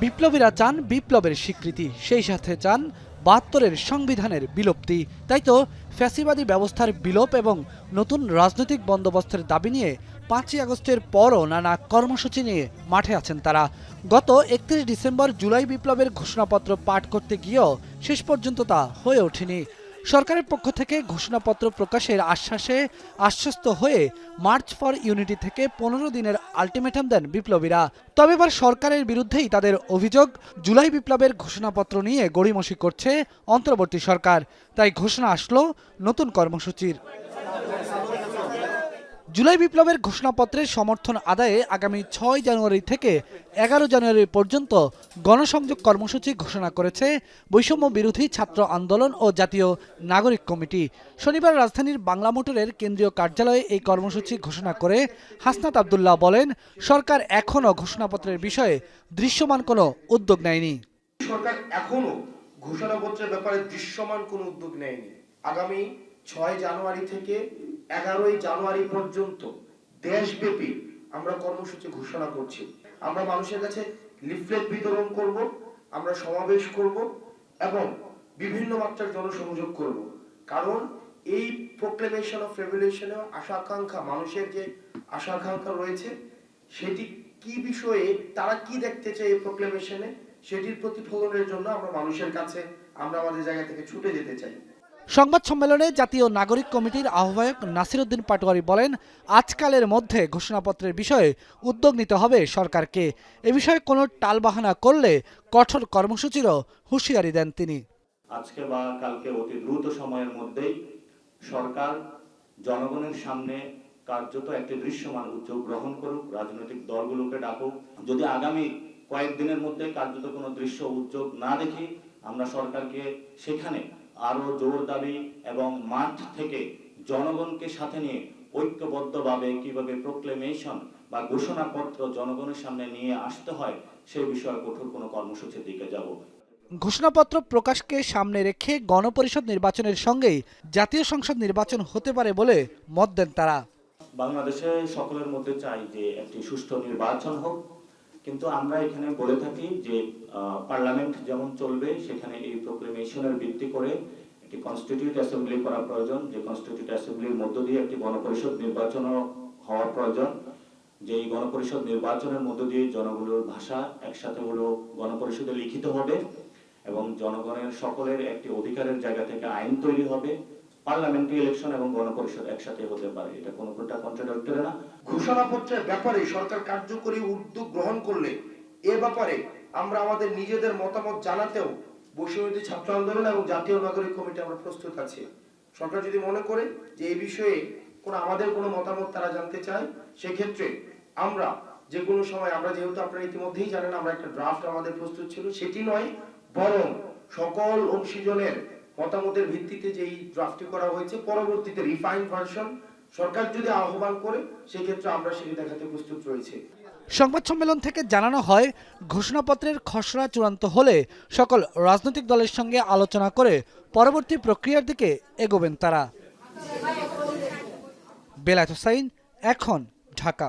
বিপ্লবীরা চান বিপ্লবের স্বীকৃতি, সেই সাথে চান ৭২-এর সংবিধানের বিলুপ্তি। তাই তো ফ্যাসিবাদী ব্যবস্থার বিলোপ এবং নতুন রাজনৈতিক বন্দোবস্তের দাবি নিয়ে ৫ই আগস্টের পরও নানা কর্মসূচি নিয়ে মাঠে আছেন তারা। গত ৩১ ডিসেম্বর জুলাই বিপ্লবের ঘোষণাপত্র পাঠ করতে গিয়েও শেষ পর্যন্ত তা হয়ে ওঠেনি। সরকারের পক্ষ থেকে ঘোষণাপত্র প্রকাশের আশ্বাসে আশ্বস্ত হয়ে মার্চ ফর ইউনিটি থেকে ১৫ দিনের আলটিমেটাম দেন বিপ্লবীরা। তবে এবার সরকারের বিরুদ্ধেই তাদের অভিযোগ, জুলাই বিপ্লবের ঘোষণাপত্র নিয়ে গড়িমসি করছে অন্তর্বর্তী সরকার। তাই ঘোষণা আসলো নতুন কর্মসূচির। জুলাই বিপ্লবের ঘোষণাপত্রের সমর্থন আদায়ে আগামী ৬ জানুয়ারি থেকে ১১ জানুয়ারি পর্যন্ত গণসংযোগ কর্মসূচি ঘোষণা করেছে বৈষম্য বিরোধী ছাত্র আন্দোলন ও জাতীয় নাগরিক কমিটি। শনিবার রাজধানীর বাংলা মোটরের কেন্দ্রীয় কার্যালয়ে এই কর্মসূচি ঘোষণা করে হাসনাত আব্দুল্লাহ বলেন, সরকার এখনও ঘোষণাপত্রের বিষয়ে দৃশ্যমান কোনো উদ্যোগ নেয়নি। সরকার এখনো ঘোষণাপত্রের ব্যাপারে দৃশ্যমান কোনো উদ্যোগ নেয়নি। আগামী ৬ জানুয়ারি থেকে ১১ জানুয়ারি পর্যন্ত দেশব্যাপী আমরা কর্মসূচি ঘোষণা করছি। আমরা মানুষের কাছে লিফলেট বিতরণ করব, আমরা সমাবেশ করব এবং বিভিন্ন মাত্রার জনসংযোগ করব। কারণ এই প্রোক্লেমেশন অফ রেভলিউশনে আশা আকাঙ্ক্ষা, মানুষের যে আশা আকাঙ্ক্ষা রয়েছে, সেটি কি বিষয়ে তারা কি দেখতে চায় এই প্রোক্লেমেশনে, সেটির প্রতিফলনের জন্য আমরা মানুষের কাছে আমরা আমাদের জায়গা থেকে ছুটে যেতে চাই। সংবাদ সম্মেলনে জাতীয় নাগরিক কমিটির আহ্বায়ক নাসির উদ্দিন পাটোয়ারি বলেন, আজকালের মধ্যে ঘোষণাপত্রের বিষয়ে উদ্যোগ নিতে হবে সরকারকে। এ বিষয়ে কোনো টালবাহানা করলে কঠোর কর্মসূচিরও হুঁশিয়ারি দেন তিনি। আজকে বা কালকে অতি দ্রুত সময়ের মধ্যেই সরকার জনগণের সামনে কার্যত একটি দৃশ্যমান উদ্যোগ গ্রহণ করুক, রাজনৈতিক দলগুলোকে ডাকুক। যদি আগামী কয়েকদিনের মধ্যে কার্যত কোনো দৃশ্য উদ্যোগ না দেখি, আমরা সরকারকে সেখানে আরো জোর দাবি এবং মাঠ থেকে জনগণকে সাথে নিয়ে ঐক্যবদ্ধভাবে কিভাবে প্রোক্লেমেশন বা ঘোষণাপত্র জনগণের সামনে নিয়ে আসতে হয় সেই বিষয়ে কঠোর কোনো কর্মসূচির দিকে যাব। ঘোষণাপত্র প্রকাশকে সামনে রেখে গণপরিষদ নির্বাচনের সঙ্গেই জাতীয় সংসদ নির্বাচন হতে পারে বলে মত দেন তারা। বাংলাদেশে সকলের মধ্যে চাই যে একটি সুষ্ঠু নির্বাচন হোক, কিন্তু আমরা এখানে বলে থাকি যে পার্লামেন্ট যেমন চলবে সেখানে এই প্রোক্লেমেশনের ভিত্তি করে একটি কনস্টিটিউট অ্যাসেম্বলি করা প্রয়োজন, যে কনস্টিটিউট অ্যাসেম্বলির মধ্য দিয়ে একটি গণপরিষদ নির্বাচনও হওয়া প্রয়োজন। যে এই গণপরিষদ নির্বাচনের মধ্য দিয়ে জনগণের ভাষা একসাথে হলো গণপরিষদে লিখিত হবে এবং জনগণের সকলের একটি অধিকারের জায়গা থেকে আইন তৈরি হবে। পার্লামেন্টারি ইলেকশন এবং গণপরিষদ একসাথে হতে পারে, এটা কোনো প্রকার কন্ট্রাডিক্টরি না। ঘোষণাপত্রের ব্যাপারে সরকার কার্যকরী উদ্যোগ গ্রহণ করলে এ ব্যাপারে আমরা আমাদের নিজেদের মতামত জানাতেও বৈষম্যবিরোধী ছাত্র আন্দোলন এবং জাতীয় নাগরিক কমিটি আমরা প্রস্তুত আছি। সরকার যদি মনে করে যে এই বিষয়ে আমাদের কোনো মতামত তারা জানতে চায়, সেক্ষেত্রে আমরা যে কোনো সময়, আমরা যেহেতু আপনারা ইতিমধ্যেই জানেন আমরা একটা ড্রাফট আমাদের প্রস্তুত ছিল, সেটি নয় বরং সকল অংশীজনের মতামতের ভিত্তিতে যে এই ড্রাফটটি করা হয়েছে, পরবর্তীতে রিফাইন্ড ভার্সন সরকার যদি আহ্বান করে সেক্ষেত্রে আমরা সেটি দেখাতে প্রস্তুত রয়েছে। সংবাদ সম্মেলন থেকে জানানো হয়, ঘোষণাপত্রের খসড়া চূড়ান্ত হলে সকল রাজনৈতিক দলের সঙ্গে আলোচনা করে পরবর্তী প্রক্রিয়ার দিকে এগোবেন তারা। বেলায়েত হোসাইন, এখন, ঢাকা।